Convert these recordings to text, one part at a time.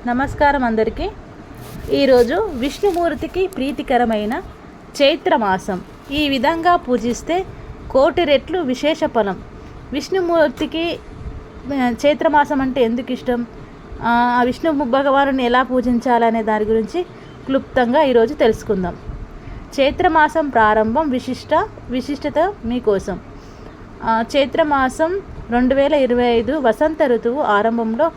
నమస్కారం అందరికీ. ఈరోజు విష్ణుమూర్తికి ప్రీతికరమైన చైత్రమాసం ఈ విధంగా పూజిస్తే కోటి రెట్లు విశేష ఫలం. విష్ణుమూర్తికి చైత్రమాసం అంటే ఎందుకు ఇష్టం, ఆ విష్ణు భగవానుని ఎలా పూజించాలనే దాని గురించి క్లుప్తంగా ఈరోజు తెలుసుకుందాం. చైత్రమాసం ప్రారంభం విశిష్టత మీకోసం. చైత్రమాసం 2025 వసంత ఋతువు ఆరంభంలో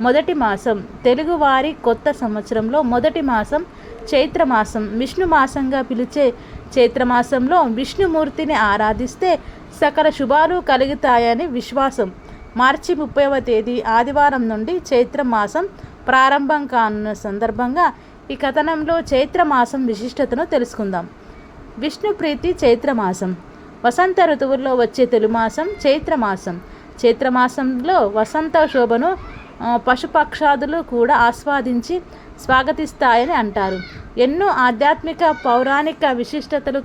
మొదటి మాసం. తెలుగువారి కొత్త సంవత్సరంలో మొదటి మాసం చైత్రమాసం. విష్ణు మాసంగా పిలిచే చైత్రమాసంలో విష్ణుమూర్తిని ఆరాధిస్తే సకల శుభాలు కలుగుతాయని విశ్వాసం. మార్చి 30వ తేదీ ఆదివారం నుండి చైత్రమాసం ప్రారంభం కానున్న సందర్భంగా ఈ కథనంలో చైత్రమాసం విశిష్టతను తెలుసుకుందాం. విష్ణు ప్రీతి చైత్రమాసం. వసంత ఋతువుల్లో వచ్చే తొలిమాసం చైత్రమాసం. చైత్రమాసంలో వసంత శోభను పశుపక్షాదులు కూడా ఆస్వాదించి స్వాగతిస్తాయని అంటారు. ఎన్నో ఆధ్యాత్మిక పౌరాణిక విశిష్టతలు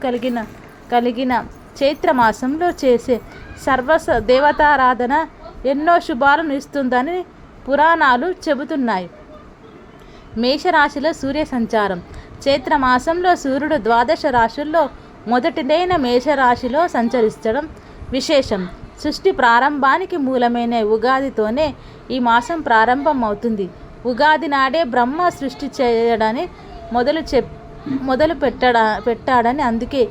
కలిగిన చైత్రమాసంలో చేసే సర్వస దేవతారాధన ఎన్నో శుభాలను ఇస్తుందని పురాణాలు చెబుతున్నాయి. మేషరాశిలో సూర్య సంచారం. చైత్రమాసంలో సూర్యుడు ద్వాదశ రాశుల్లో మొదటిదైన మేషరాశిలో సంచరించడం విశేషం. సృష్టి ప్రారంభానికి మూలమైన ఉగాదితోనే ఈ మాసం ప్రారంభం అవుతుంది. ఉగాది నాడే బ్రహ్మ సృష్టి చేయడాన్ని మొదలు పెట్టాడని, అందుకే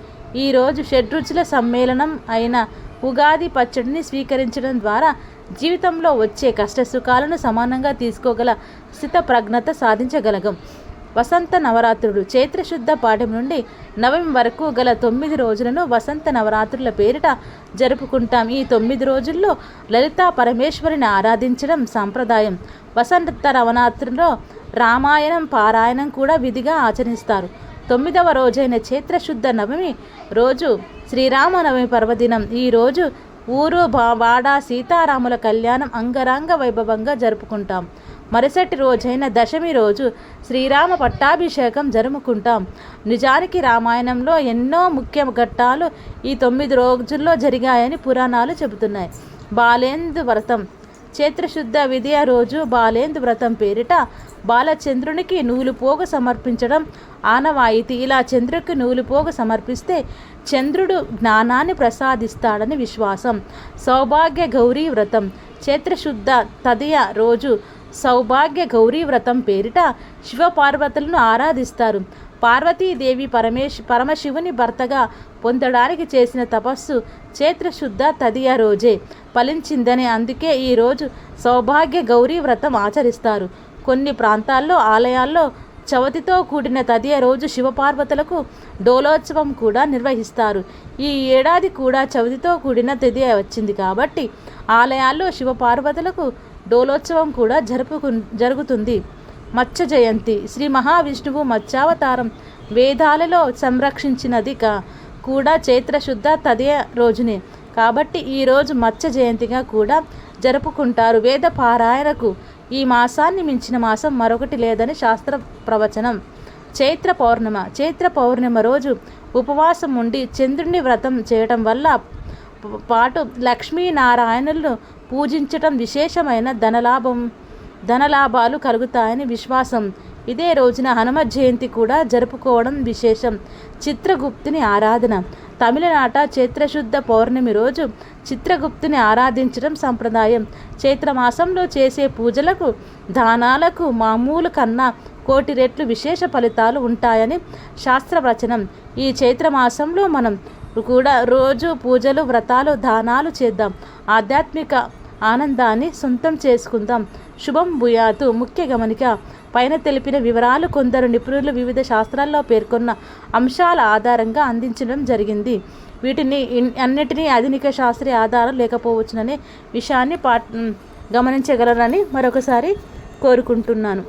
ఈరోజు షడ్రుచుల సమ్మేళనం అయిన ఉగాది పచ్చడిని స్వీకరించడం ద్వారా జీవితంలో వచ్చే కష్టసుఖాలను సమానంగా తీసుకోగల స్థితప్రజ్ఞత సాధించగలగం. వసంత నవరాత్రులు. చైత్రశుద్ధ పాఠం నుండి నవమి వరకు గల 9 రోజులను వసంత నవరాత్రుల పేరిట జరుపుకుంటాం. ఈ 9 రోజుల్లో లలితా పరమేశ్వరిని ఆరాధించడం సాంప్రదాయం. వసంత నవరాత్రుల్లో రామాయణం పారాయణం కూడా విధిగా ఆచరిస్తారు. 9వ రోజైన చైత్రశుద్ధ నవమి రోజు శ్రీరామనవమి పర్వదినం. ఈ రోజు ఊరు వాడ సీతారాముల కళ్యాణం అంగరంగ వైభవంగా జరుపుకుంటాం. మరుసటి రోజైన దశమి రోజు శ్రీరామ పట్టాభిషేకం జరుపుకుంటాం. నిజానికి రామాయణంలో ఎన్నో ముఖ్య ఘట్టాలు ఈ 9 రోజుల్లో జరిగాయని పురాణాలు చెబుతున్నాయి. బాలేందు వ్రతం. చైత్రశుద్ధ విద్య రోజు బాలేందు వ్రతం పేరిట బాలచంద్రునికి నూలుపోగు సమర్పించడం ఆనవాయితీ. ఇలా చంద్రుడికి నూలుపోగు సమర్పిస్తే చంద్రుడు జ్ఞానాన్ని ప్రసాదిస్తాడని విశ్వాసం. సౌభాగ్య గౌరీ వ్రతం. చైత్రశుద్ధ తదియ రోజు సౌభాగ్య గౌరీ వ్రతం పేరిట శివపార్వతులను ఆరాధిస్తారు. పార్వతీదేవి పరమశివుని భర్తగా పొందడానికి చేసిన తపస్సు చైత్రశుద్ధ తదియ రోజే ఫలించిందని, అందుకే ఈరోజు సౌభాగ్య గౌరీ వ్రతం ఆచరిస్తారు. కొన్ని ప్రాంతాల్లో ఆలయాల్లో చవితితో కూడిన తదియ రోజు శివపార్వతులకు డోలోత్సవం కూడా నిర్వహిస్తారు. ఈ ఏడాది కూడా చవితితో కూడిన తదియ వచ్చింది కాబట్టి ఆలయాల్లో శివపార్వతులకు డోలోత్సవం కూడా జరుగుతుంది. మత్స్య జయంతి. శ్రీ మహావిష్ణువు మత్స్యావతారం వేదాలలో సంరక్షించినది కూడా చైత్రశుద్ధ తదియ రోజునే కాబట్టి ఈరోజు మత్స్య జయంతిగా కూడా జరుపుకుంటారు. వేద పారాయణకు ఈ మాసాన్ని మించిన మాసం మరొకటి లేదని శాస్త్ర ప్రవచనం. చైత్ర పౌర్ణమ. చైత్ర పౌర్ణిమ రోజు ఉపవాసం ఉండి చంద్రుని వ్రతం చేయటం వల్ల పాటు లక్ష్మీనారాయణులను పూజించటం విశేషమైన ధనలాభాలు కలుగుతాయని విశ్వాసం. ఇదే రోజున హనుమ జయంతి కూడా జరుపుకోవడం విశేషం. చిత్రగుప్తుని ఆరాధన. తమిళనాట చైత్రశుద్ధ పౌర్ణమి రోజు చిత్రగుప్తుని ఆరాధించడం సంప్రదాయం. చైత్రమాసంలో చేసే పూజలకు దానాలకు మామూలు కన్నా కోటి రెట్లు విశేష ఫలితాలు ఉంటాయని శాస్త్రవచనం. ఈ చైత్రమాసంలో మనం కూడా రోజు పూజలు వ్రతాలు దానాలు చేద్దాం. ఆధ్యాత్మిక ఆనందాన్ని సొంతం చేసుకుందాం. శుభం భూయాతు. ముఖ్య గమనిక. పైన తెలిపిన వివరాలు కొందరు నిపుణులు వివిధ శాస్త్రాల్లో పేర్కొన్న అంశాల ఆధారంగా అందించడం జరిగింది. వీటిని అన్నిటినీ ఆధునిక శాస్త్రీయ ఆధారం లేకపోవచ్చుననే విషయాన్ని గమనించగలరని మరొకసారి కోరుకుంటున్నాను.